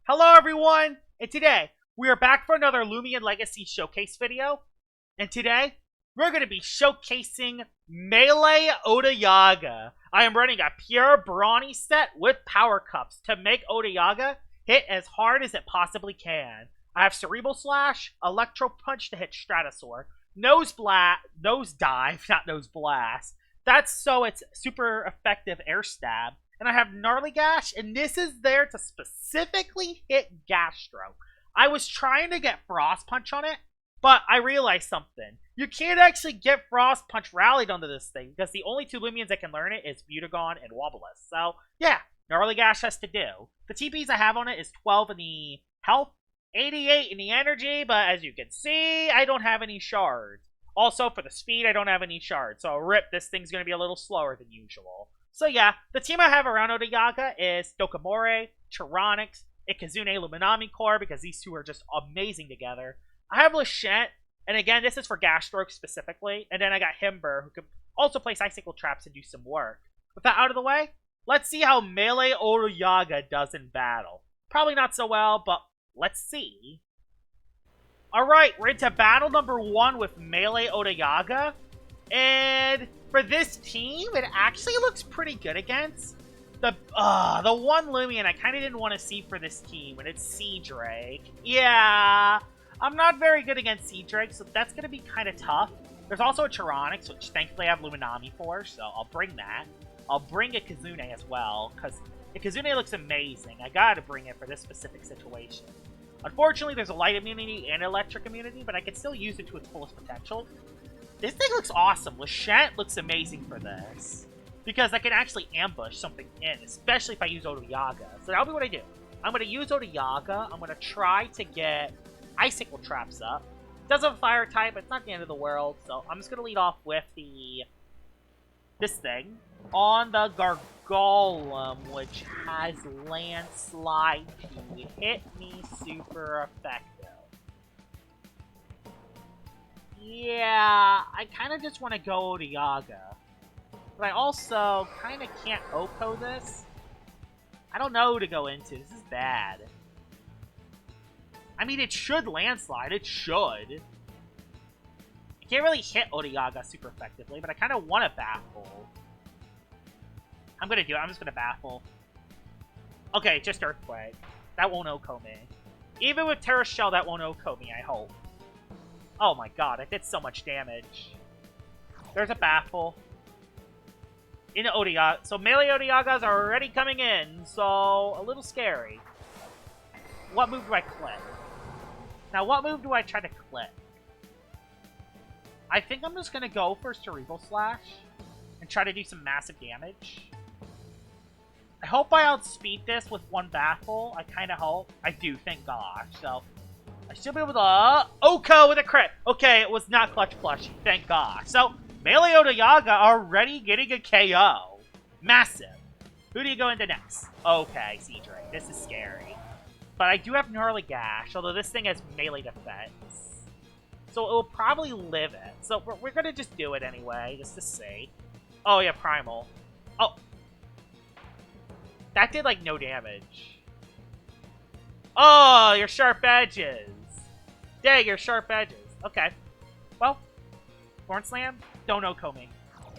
Hello everyone, and today we are back for another Loomian Legacy Showcase video, and today we're going to be showcasing Melee Odoyaga. I am running a pure brawny set with power cups to make Odoyaga hit as hard as it possibly can. I have Cerebral Slash, Electro Punch to hit Stratosaur, Nose Dive, not Nose Blast. That's so it's super effective air stab. And I have Gnarly Gash, and this is there to specifically hit Gastroak. I was trying to get Frost Punch on it, but I realized something. You can't actually get Frost Punch rallied onto this thing, because the only two Loomians that can learn it is Butagon and Wobbulas. So, yeah, Gnarly Gash has to do. The TPs I have on it is 12 in the health, 88 in the energy, but as you can see, I don't have any shards. Also, for the speed, I don't have any shards, so rip, this thing's going to be a little slower than usual. So yeah, the team I have around Odoyaga is Dokamore, Tyranix, Ikazune, Luminami Core, because these two are just amazing together. I have Lashent, and again, this is for Gastroak specifically, and then I got Himber, who can also place Icicle Traps and do some work. With that out of the way, let's see how Melee Odoyaga does in battle. Probably not so well, but let's see. Alright, we're into battle number 1 with Melee Odoyaga, and for this team, it actually looks pretty good against the one Loomian I kind of didn't want to see for this team, and it's Sea Drake. Yeah, I'm not very good against Sea Drake, so that's going to be kind of tough. There's also a Tyranix, which thankfully I have Luminami for, so I'll bring that. I'll bring Ikazune as well, because Ikazune looks amazing. I gotta bring it for this specific situation. Unfortunately, there's a light immunity and electric immunity, but I can still use it to its fullest potential. This thing looks awesome. Lashent looks amazing for this, because I can actually ambush something in, especially if I use Odoyaga. So that'll be what I do. I'm going to use Odoyaga. I'm going to try to get Icicle Traps up. It does have a fire type, but it's not the end of the world. So I'm just going to lead off with this thing on the Gargolem, which has Landslide to hit me super effective. Yeah, I kind of just want to go Odiaga. But I also kind of can't Oko this. I don't know who to go into. This is bad. I mean, it should Landslide. It should. I can't really hit Odiaga super effectively, but I kind of want to Baffle. I'm going to do it. I'm just going to Baffle. Okay, just Earthquake. That won't Oko me. Even with Terra Shell, that won't Oko me, I hope. Oh my god, I did so much damage. There's a Baffle. In Odiaga. So Melee Odiagas are already coming in, so a little scary. What move do I click? Now, what move do I try to click? I think I'm just going to go for Cerebral Slash and try to do some massive damage. I hope I outspeed this with one Baffle. I kind of hope. I do, thank gosh. So I should be able to Oko with a crit. Okay, it was not Clutch Plushie. Thank God. So, Melee Odoyaga already getting a KO. Massive. Who do you go into next? Okay, Sea Drake. This is scary. But I do have Gnarly Gash, although this thing has melee defense. So it will probably live it. So we're going to just do it anyway, just to see. Oh, yeah, Primal. Oh. That did, like, no damage. Oh, your sharp edges. Dang, your sharp edges. Okay. Well, Thorn Slam, don't Oko me.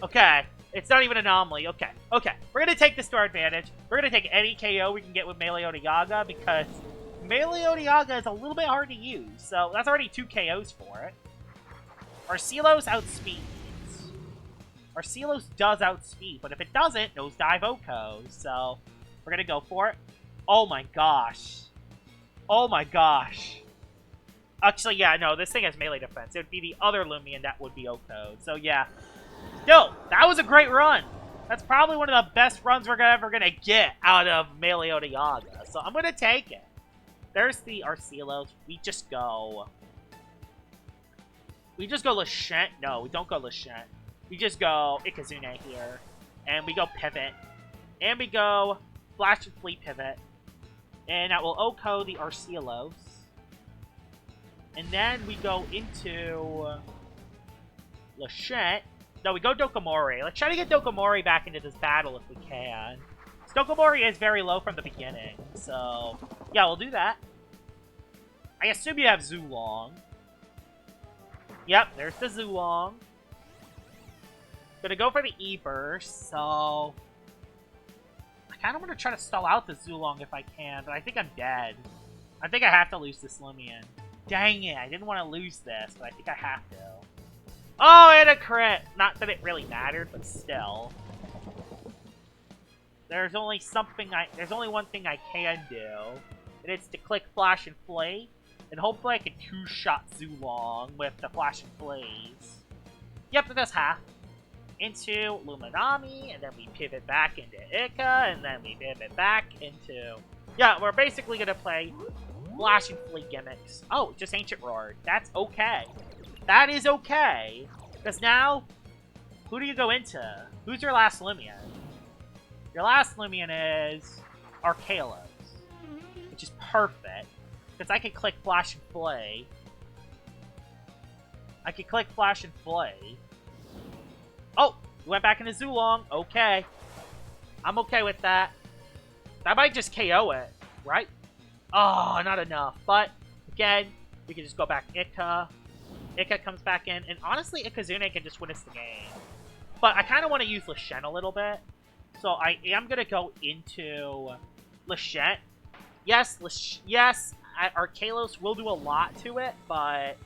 Okay. It's not even Anomaly. Okay. Okay. We're going to take this to our advantage. We're going to take any KO we can get with Melee Odiaga, because Melee Odiaga is a little bit hard to use. So that's already 2 KOs for it. Arcelos outspeeds. Arcelos does outspeed, but if it doesn't, Nosedive Oko. So we're going to go for it. Oh my gosh. Oh my gosh. Actually, yeah, no, this thing has melee defense. It would be the other Loomian that would be Oko. So, yeah. Yo, that was a great run. That's probably one of the best runs we're ever going to get out of Melee Odiaga. So, I'm going to take it. There's the Arcelos. We just go Lashent. No, we don't go Lashent. We just go Ikazune here. And we go Pivot. And we go Flash and Fleet Pivot. And that will Oko the Arcelos. And then we go into Lashent. No, we go Dokamore. Let's try to get Dokamore back into this battle if we can. Dokamore is very low from the beginning, so Yeah, we'll do that. I assume you have Zulong. Yep, there's the Zulong. Gonna go for the E-Burst, so... I kind of want to try to stall out the Zulong if I can, but I think I'm dead. I think I have to lose this Loomian. Dang it, I didn't want to lose this, but I think I have to. Oh, and a crit! Not that it really mattered, but still. There's only one thing I can do, and it's to click Flash and Flay, and hopefully I can two-shot Zulong with the Flash and Flays. Yep, that does half. Into Luminami, and then we pivot back into Ika, and then we pivot back into... Yeah, we're basically going to play Flash and Flea gimmicks. Oh, just Ancient Roar. That's okay. That is okay. Because now, who do you go into? Who's your last Loomian? Your last Loomian is Arcalos, which is perfect. Because I can click Flash and Flay. I can click Flash and Flay. Oh, we went back into Zulong. Okay. I'm okay with that. That might just KO it, right? Oh, not enough. But, again, we can just go back Ika. Ika comes back in. And honestly, Ikazune can just win us the game. But I kind of want to use Leshent a little bit. So I am going to go into Leshent. Yes, Arcalos will do a lot to it, but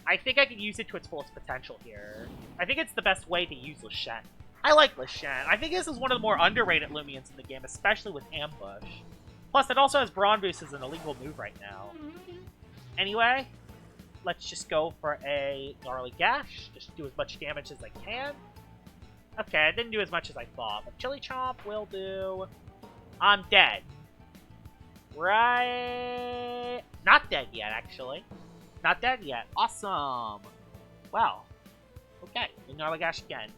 I think I can use it to its fullest potential here. I think it's the best way to use Leshent. I like Leshent. I think this is one of the more underrated Loomians in the game, especially with Ambush. Plus, it also has Brawn Boost as an illegal move right now. Anyway, let's just go for a Gnarly Gash. Just do as much damage as I can. Okay, I didn't do as much as I thought, but Chili Chomp will do. I'm dead. Right? Not dead yet, actually. Not dead yet. Awesome. Wow. Okay, Gnarly Gash again.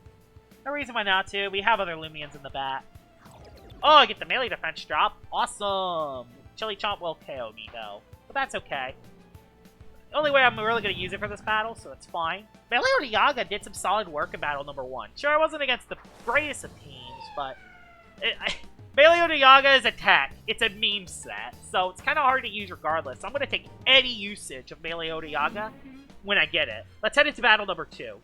No reason why not to. We have other Loomians in the back. Oh, I get the melee defense drop. Awesome. Chili Chomp will KO me, though. But that's okay. The only way I'm really going to use it for this battle, so it's fine. Melee Odiaga did some solid work in battle number 1. Sure, I wasn't against the greatest of teams, but... Melee Odiaga is attack. It's a meme set, so it's kind of hard to use regardless. So I'm going to take any usage of Melee Odiaga when I get it. Let's head into battle number 2.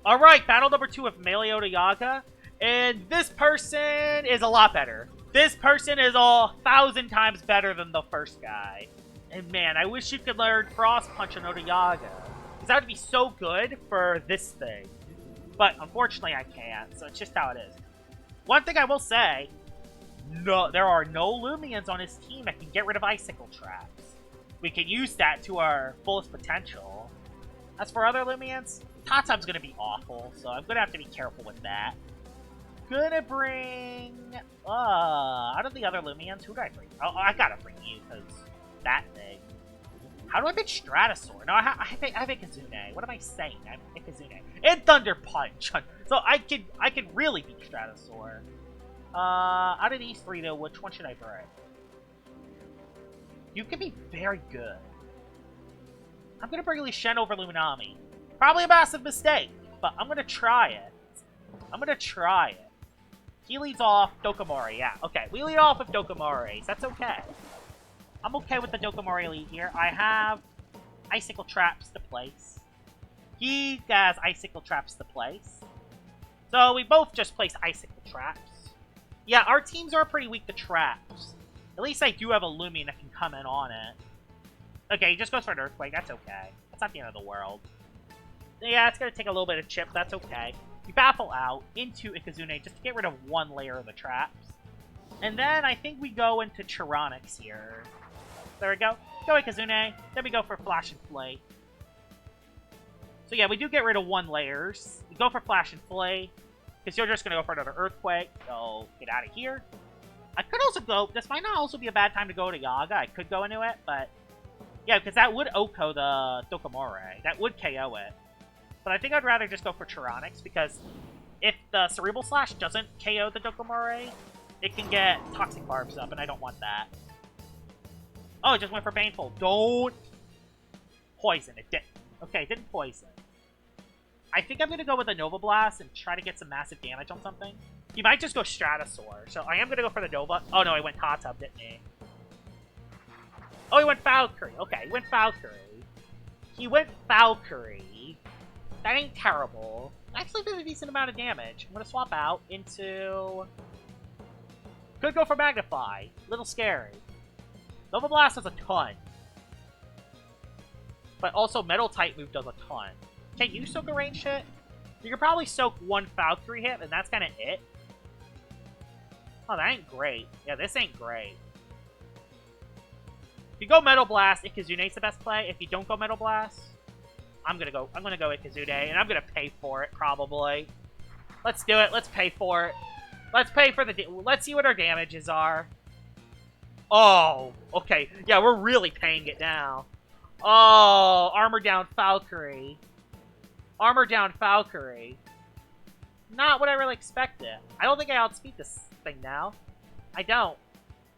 Alright, battle number 2 of Melee Odiaga. And this person is a lot better. This person is 1,000 times better than the first guy. And man, I wish you could learn Frost Punch on Odoyaga. Because that would be so good for this thing. But unfortunately I can't, so it's just how it is. One thing I will say, no, there are no Loomians on his team that can get rid of Icicle Traps. We can use that to our fullest potential. As for other Loomians, Tatam's going to be awful, so I'm going to have to be careful with that. Gonna bring... out of the other Loomians, who do I bring? Oh, I gotta bring you, because that thing. How do I pick Stratosaur? No, I pick Ikazune. What am I saying? I pick Ikazune. And Thunder Punch! So I could really beat Stratosaur. Out of these three, though, which one should I bring? You can be very good. I'm gonna bring Leshent over Luminami. Probably a massive mistake, but I'm gonna try it. I'm gonna try it. He leads off Dokomori, yeah. Okay, we lead off with Dokomori. That's okay. I'm okay with the Dokomori lead here. I have Icicle Traps to place. He has Icicle Traps to place. So we both just place Icicle Traps. Yeah, our teams are pretty weak to traps. At least I do have a Loomian that can come in on it. Okay, he just goes for an Earthquake. That's okay. That's not the end of the world. Yeah, it's going to take a little bit of chip. That's okay. We baffle out into Ikazune just to get rid of one layer of the traps. And then I think we go into Chironix here. There we go. Go Ikazune. Then we go for Flash and Flay. So yeah, we do get rid of one layers. We go for Flash and Flay. Because you're just going to go for another Earthquake. So get out of here. I could also go... This might not also be a bad time to go to Yaga. I could go into it, but... Yeah, because that would Oko the Dokomori. That would KO it. But I think I'd rather just go for Chironix, because if the Cerebral Slash doesn't KO the Dokomori, it can get Toxic Barbs up, and I don't want that. Oh, it just went for Baneful. Don't poison. It didn't. Okay, it didn't poison. I think I'm going to go with a Nova Blast and try to get some massive damage on something. He might just go Stratosaur, so I am going to go for the Nova. Oh no, I went Tatum, didn't he? Oh, he went Valkyrie. Okay, he went Valkyrie. He went Valkyrie. That ain't terrible. Actually did a decent amount of damage. I'm gonna swap out into... Could go for Magnify. Little scary. Nova Blast does a ton. But also Metal type move does a ton. Can you soak a range hit? You can probably soak one Valkyrie hit, and that's kind of it. Oh, that ain't great. Yeah, this ain't great. If you go Metal Blast, Ikazune's the best play. If you don't go Metal Blast, I'm gonna go Ikazune, and I'm gonna pay for it, probably. Let's do it. Let's pay for it. Let's pay for the... Let's see what our damages are. Oh, okay. Yeah, we're really paying it now. Oh, armor down Valkyrie. Armor down Valkyrie. Not what I really expected. I don't think I outspeed this thing now. I don't.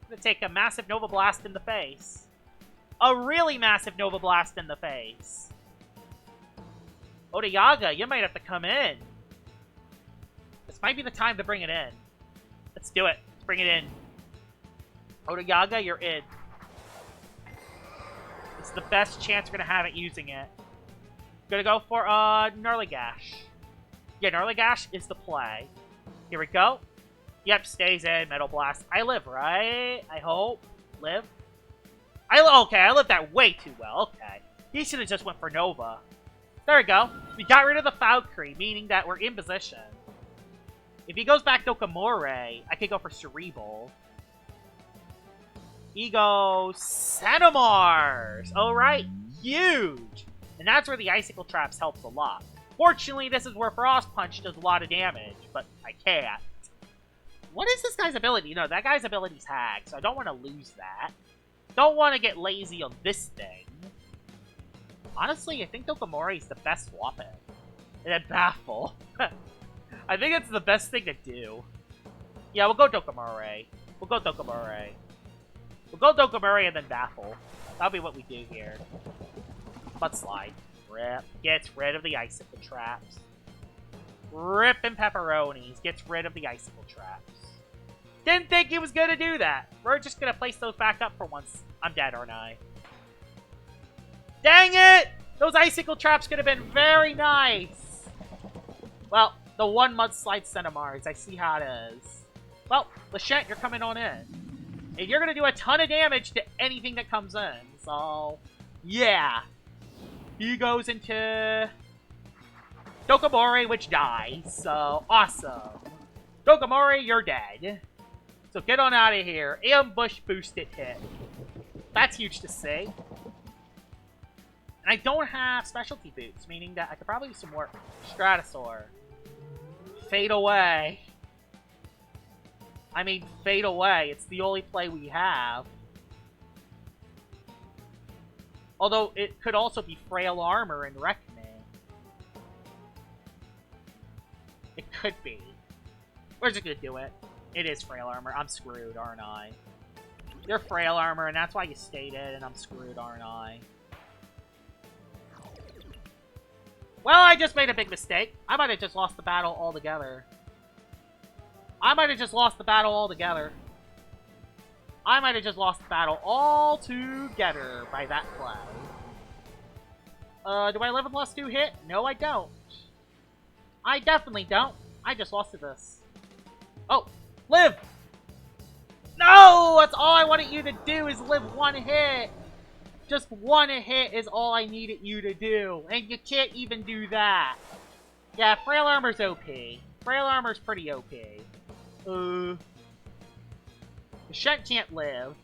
I'm gonna take a massive Nova Blast in the face. A really massive Nova Blast in the face. Odiaga, you might have to come in. This might be the time to bring it in. Let's do it. Let's bring it in. Odoyaga, you're in. It's the best chance we're gonna have at using it. Gonna go for Gnarly Gash. Yeah, Gnarly Gash is the play. Here we go. Yep, stays in. Metal Blast. I live, right? I hope. Live? Okay, I lived that way too well. Okay. He should have just went for Nova. There we go. We got rid of the Valkyrie, meaning that we're in position. If he goes back Dokamore, I could go for Cerebral. He goes Centimars! Alright, huge! And that's where the Icicle Traps helps a lot. Fortunately, this is where Frost Punch does a lot of damage, but I can't. What is this guy's ability? No, that guy's ability's Hag, so I don't want to lose that. Don't want to get lazy on this thing. Honestly, I think Dokamore is the best swap in. And then Baffle. I think it's the best thing to do. Yeah, we'll go Dokamore. We'll go Dokamore. We'll go Dokamore and then Baffle. That'll be what we do here. Mudslide. Rip. Gets rid of the Icicle Traps. Rippin' Pepperonis. Gets rid of the Icicle Traps. Didn't think he was going to do that. We're just going to place those back up for once. I'm dead, aren't I? Dang it! Those Icicle Traps could have been very nice. Well, the one Mudslide Centimars. I see how it is. Well, Lachette, you're coming on in. And you're going to do a ton of damage to anything that comes in. So, yeah. He goes into Dokamore, which dies. So, awesome. Dokamore, you're dead. So get on out of here. Ambush boosted hit. That's huge to see. And I don't have specialty boots, meaning that I could probably do some more Stratosaur. Fade away. I mean, fade away. It's the only play we have. Although, it could also be Frail Armor and Wreck Me. It could be. We're just gonna do it. It is Frail Armor. I'm screwed, aren't I? You're Frail Armor, and that's why you stayed in, and I'm screwed, aren't I? Well, I just made a big mistake. I might have just lost the battle altogether. I might have just lost the battle altogether. I might have just lost the battle altogether by that play. Do I live a +2 hit? No, I don't. I definitely don't. I just lost to this. Oh, live! No! That's all I wanted you to do is live one hit. Just one hit is all I needed you to do. And you can't even do that. Yeah, Frail Armor's OP. Frail Armor's pretty OP. The Shunt can't live.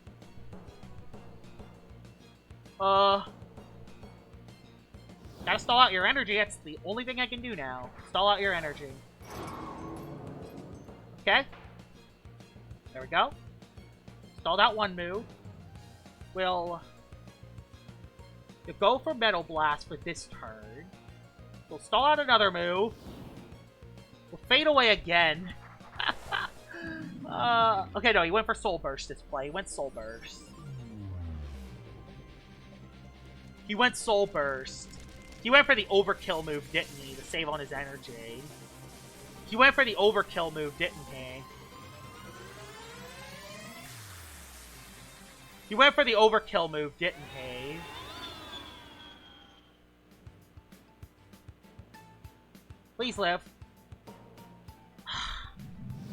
Gotta stall out your energy. That's the only thing I can do now. Stall out your energy. Okay. There we go. Stalled out one move. We'll go for Metal Blast for this turn. We'll stall out another move. We'll fade away again. Okay, no, he went for Soul Burst this play. He went Soul Burst. He went Soul Burst. He went for the Overkill move, didn't he, to save on his energy? He went for the Overkill move, didn't he? He went for the overkill move, didn't he? Please live.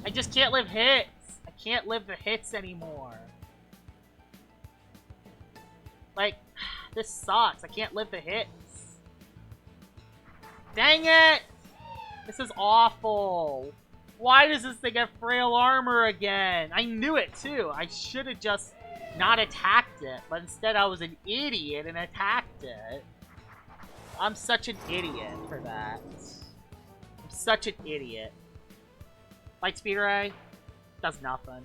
I just can't live hits. I can't live the hits anymore. Like, this sucks. I can't live the hits. Dang it! This is awful. Why does this thing have frail armor again? I knew it too. I should have just not attacked it, but instead I was an idiot and attacked it. I'm such an idiot for that. I'm such an idiot. Light speed ray does nothing.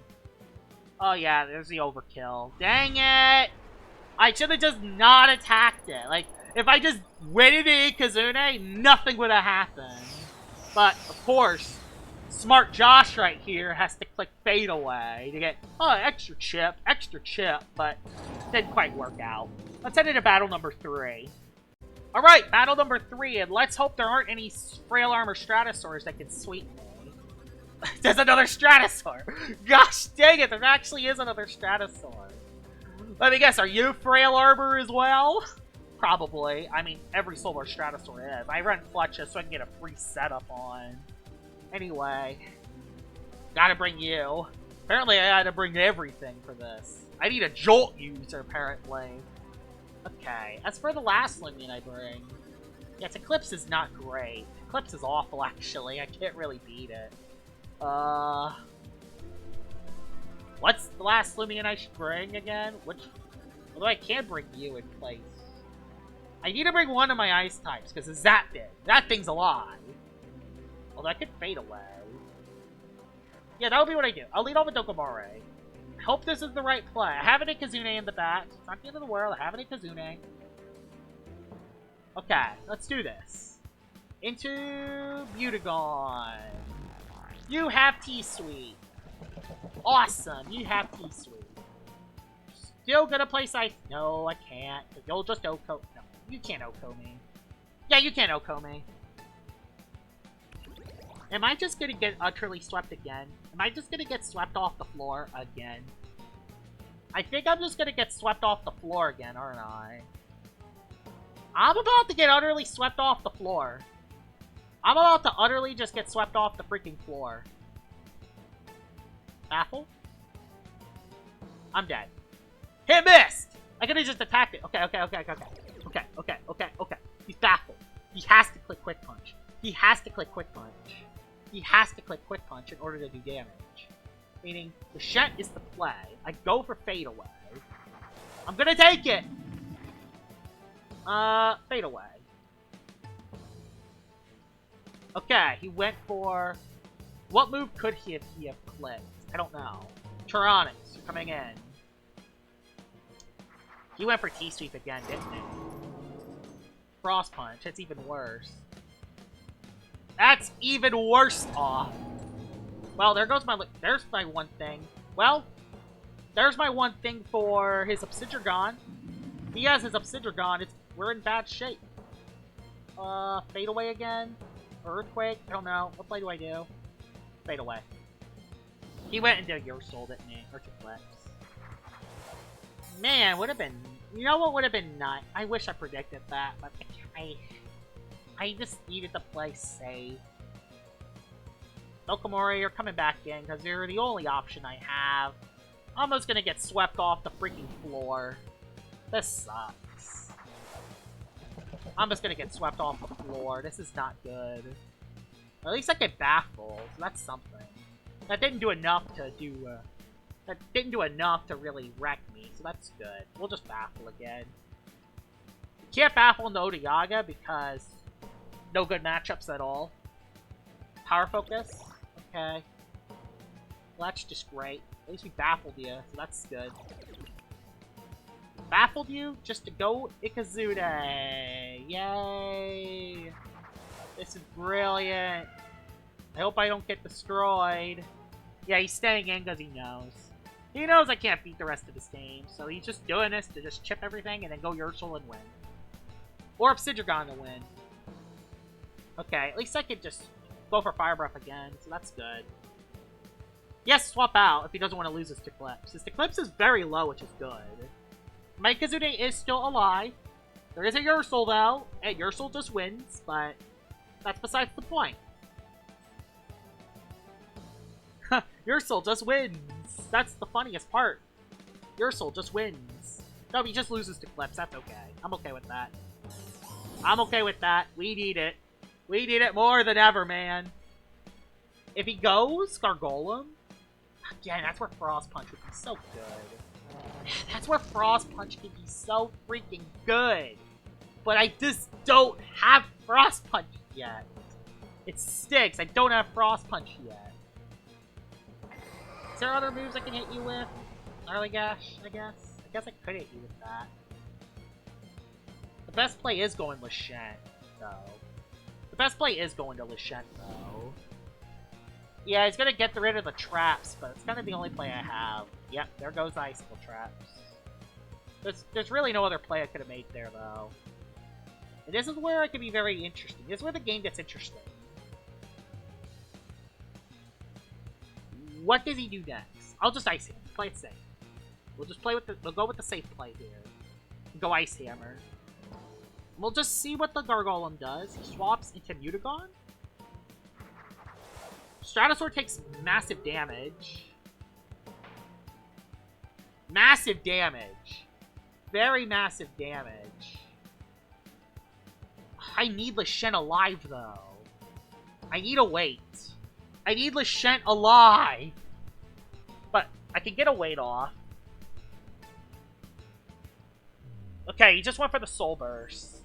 Oh yeah, there's the overkill. Dang it! I should have just not attacked it. Like, if I just went into Ikazune, nothing would have happened. But, of course, smart Josh right here has to click Fade Away to get, oh, extra chip, but didn't quite work out. Let's head into battle number 3. Alright, battle number 3, and let's hope there aren't any frail armor Stratosaurs that can sweep me. There's another Stratosaur! Gosh dang it, there actually is another Stratosaur. Let me guess, are you frail armor as well? Probably. I mean, every Solar Stratosaur is. I run Clutch just so I can get a free setup on. Anyway. Gotta bring you. Apparently I gotta bring everything for this. I need a Jolt user, apparently. Okay. As for the last Loomian I bring... Yes, Eclipse is not great. Eclipse is awful, actually. I can't really beat it. What's the last Loomian I should bring again? Although I can bring you in place. I need to bring one of my ice types, because it's that big. That thing's alive. Although I could fade away. Yeah, that would be what I do. I'll lead off with Dokomare. I hope this is the right play. I have an Ikazune in the back. It's not the end of the world. I have an Ikazune. Okay, let's do this. Into Butagon. You have T-Sweet. Awesome, you have T-Sweet. Still gonna place ice. No, I can't. Because you'll just Oko. No, you can't Oko me. Yeah, you can't Oko me. Am I just gonna get utterly swept again? Am I just gonna get swept off the floor again? I think I'm just gonna get swept off the floor again, aren't I? I'm about to get utterly swept off the floor. I'm about to utterly just get swept off the freaking floor. Baffle? I'm dead. Hit missed! I could've just attacked it. Okay. He's baffled. He has to click Quick Punch. He has to click Quick Punch. He has to click Quick Punch in order to do damage. Meaning, the Shet is the play. I go for Fade Away. I'm gonna take it! Fade Away. Okay, he went for... What move could he have clicked? I don't know. Tyrannics, you're coming in. He went for T-Sweep again, didn't he? Frost Punch, that's even worse. That's even worse off. Well, there's my one thing. Well, there's my one thing for his Obsidian. He has his Obsidian, we're in bad shape. Fade Away again? Earthquake? I don't know. What play do I do? Fade Away. He went into your soul, didn't he? Or Eclipse. Man, would have been... You know what would have been nice? I wish I predicted that, but I just needed to play safe. Dokomori, you're coming back in, because you're the only option I have. I'm almost gonna get swept off the freaking floor. This sucks. I'm just gonna get swept off the floor. This is not good. At least I get baffled, so that's something. That didn't do enough to do, that didn't do enough to really wreck me, so that's good. We'll just baffle again. Can't baffle into Odiaga because no good matchups at all. Power Focus? Okay. Well, that's just great. At least we baffled you, so that's good. Baffled you just to go Ikazune. Yay! This is brilliant. I hope I don't get destroyed. Yeah, he's staying in because he knows. He knows I can't beat the rest of his team, so he's just doing this to just chip everything and then go Ursul and win. Or Obsidian to win. Okay, at least I could just go for Fire Breath again, so that's good. He has to swap out if he doesn't want to lose his Eclipse. His Eclipse is very low, which is good. My Kazune is still alive. There is a Ursul, though, and Ursul just wins, but that's besides the point. Ursul just wins. That's the funniest part. Ursul just wins. No, he just loses to Eclipse. That's okay. I'm okay with that. I'm okay with that. We need it. We need it more than ever, man. If he goes Gargolem, again, that's where Frost Punch would be so good. That's where Frost Punch could be so freaking good. But I just don't have Frost Punch yet. It sticks. I don't have Frost Punch yet. Is there other moves I can hit you with? Early Gash, I guess? I guess I could hit you with that. The best play is going Lashent, though. The best play is going to Lashent, though. Yeah, he's gonna get rid of the traps, but it's kind of the only play I have. Yep, there goes the Icicle Traps. There's really no other play I could have made there, though. And this is where it can be very interesting. This is where the game gets interesting. What does he do next? I'll just Ice Hammer. Play it safe. We'll just play with the... We'll go with the safe play here. Go Ice Hammer. We'll just see what the Gargolem does. He swaps into Mutagon. Stratosaur takes massive damage. Massive damage. Very massive damage. I need Lashent alive, though. I need a wait. I need Lashent alive! But I can get a wait off. Okay, he just went for the Soul Burst.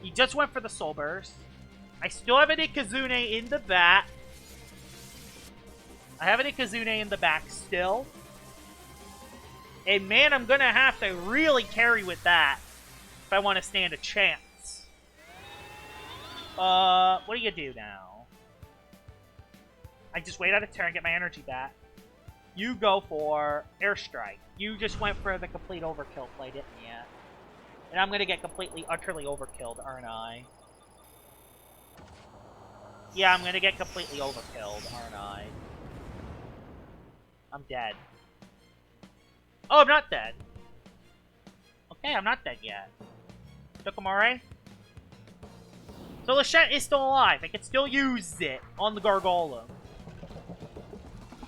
He just went for the Soul Burst. I still have an Ikazune in the back. I have an Ikazune in the back still. And man, I'm gonna have to really carry with that if I want to stand a chance. What do you do now? I just wait out a turn, get my energy back. You go for Airstrike. You just went for the complete overkill play, didn't you? And I'm gonna get completely, utterly overkilled, aren't I? Yeah, I'm gonna get completely overkilled, aren't I? I'm dead. Oh, I'm not dead. Okay, I'm not dead yet. Tokomare? So Lashent is still alive. I can still use it on the Gargolem.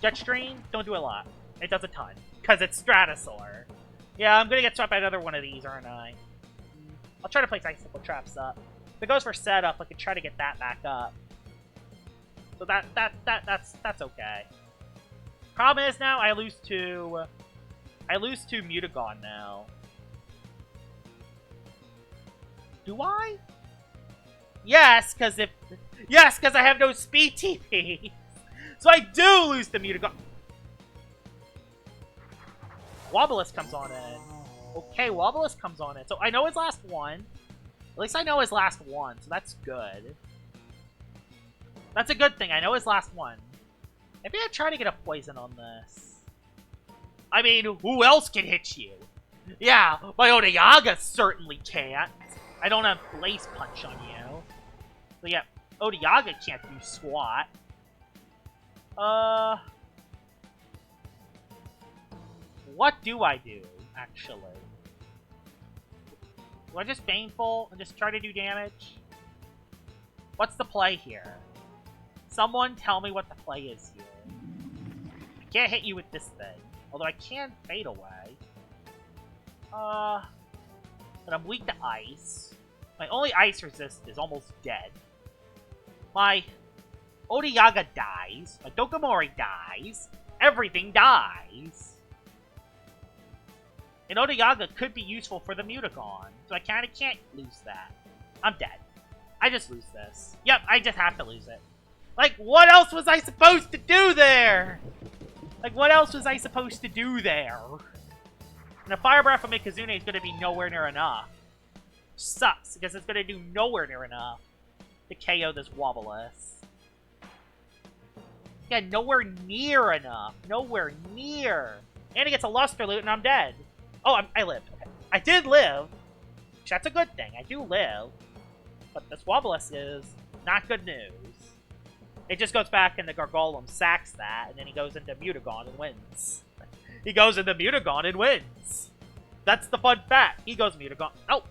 Jetstream, don't do a lot. It does a ton. Because it's Stratosaur. Yeah, I'm gonna get swept by another one of these, aren't I? I'll try to place Icicle Traps up. If it goes for setup, I can try to get that back up. So that's okay. Problem is now I lose to Mutagon now. Do I? Yes, because I have no speed TP. So I do lose to Mutagon. Wobbulis comes on in. Okay, Wobbulis comes on in. So I know his last one. At least I know his last one, so that's good. That's a good thing. I know his last one. Maybe I try to get a poison on this. I mean, who else can hit you? Yeah, my Odiaga certainly can't. I don't have Blaze Punch on you. So yeah, Odiaga can't do squat. What do I do, actually? Do I just Baneful and just try to do damage? What's the play here? Someone tell me what the play is here. I can't hit you with this thing. Although I can Fade Away. But I'm weak to Ice. My only Ice resist is almost dead. My Odiaga dies. My Dokomori dies. Everything dies. And Odiaga could be useful for the Mutagon. So I kinda can't lose that. I'm dead. I just lose this. Yep, I just have to lose it. Like, what else was I supposed to do there? Like, what else was I supposed to do there? And a Fire Breath from Ikazune is gonna be nowhere near enough. Sucks, because it's gonna do nowhere near enough to KO this Wobbulis. Yeah, nowhere near enough. Nowhere near. And he gets a Luster Loot and I'm dead. Oh, I lived. Okay. I did live. That's a good thing. I do live. But this Wobbulis is not good news. It just goes back and the Gargolem sacks that, and then he goes into Mutagon and wins. He goes into Mutagon and wins. That's the fun fact. He goes Mutagon. Oh!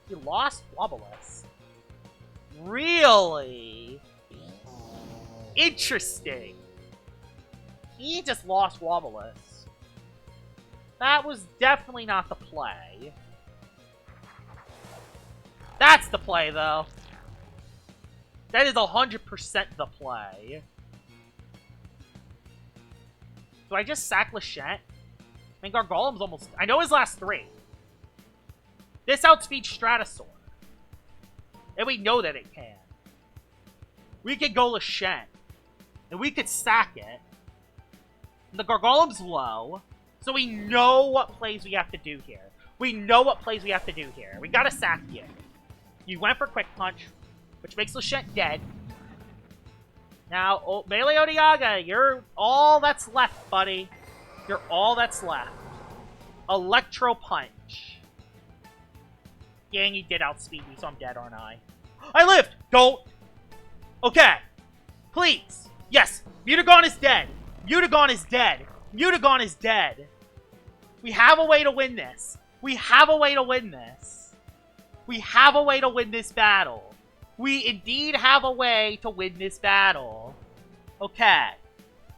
He lost Wobbulas. Really? Interesting. He just lost Wobbulas. That was definitely not the play. That's the play, though. That is 100% the play. Do I just sack Lashent? I mean, Gargolem's almost... I know his last 3. This outspeeds Stratosaur. And we know that it can. We could go Lashent. And we could sack it. And the Gargolem's low. So we know what plays we have to do here. We know what plays we have to do here. We gotta sack you. You went for Quick Punch, which makes Lashent dead. Now, Melee Odiaga, you're all that's left, buddy. You're all that's left. Electro Punch. Dang, he did outspeed me, so I'm dead, aren't I? I lived! Don't! Okay. Please. Yes. Mutagon is dead. Mutagon is dead. Mutagon is dead. We have a way to win this. We have a way to win this. We have a way to win this battle. We indeed have a way to win this battle. Okay.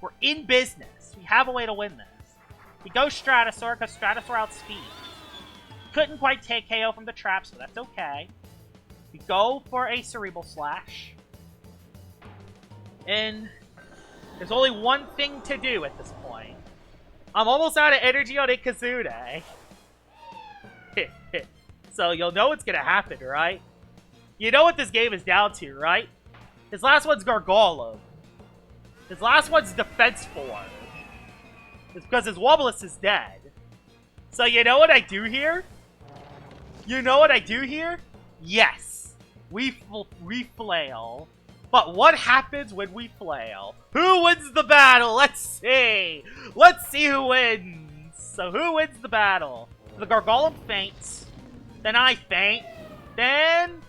We're in business. We have a way to win this. We go Stratosaur, because Stratosaur outspeeds. Couldn't quite take KO from the trap, so that's okay. We go for a Cerebral Slash. And there's only one thing to do at this point. I'm almost out of energy on Ikazune. So you'll know what's gonna happen, right? You know what this game is down to, right? His last one's Gargolem. His last one's Defense 4. It's because his Wobbulas is dead. So you know what I do here? You know what I do here? Yes. We flail. But what happens when we flail? Who wins the battle? Let's see. Let's see who wins. So who wins the battle? The Gargolem faints. Then I faint. Then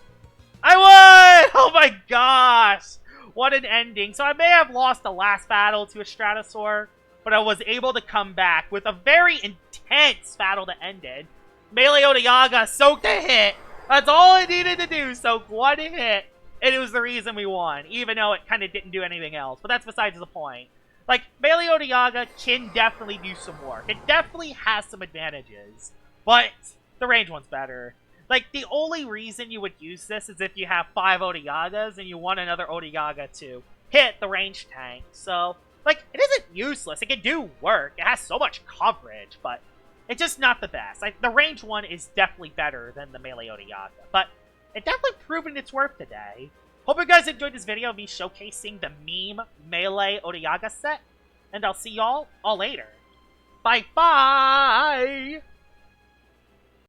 I won! Oh my gosh. What an ending. So I may have lost the last battle to a Stratosaur, but I was able to come back with a very intense battle that ended. Melee Odiaga soaked a hit. That's all I needed to do. Soak one hit. And it was the reason we won, even though it kind of didn't do anything else. But that's besides the point. Like, Melee Odiaga can definitely do some work. It definitely has some advantages. But the range one's better. Like, the only reason you would use this is if you have 5 Odiagas and you want another Odiaga to hit the range tank. So, like, it isn't useless. It can do work. It has so much coverage, but it's just not the best. Like, the range one is definitely better than the Melee Odiaga. But it definitely proven its worth today. Hope you guys enjoyed this video of me showcasing the meme Melee Odiaga set. And I'll see y'all all later. Bye-bye!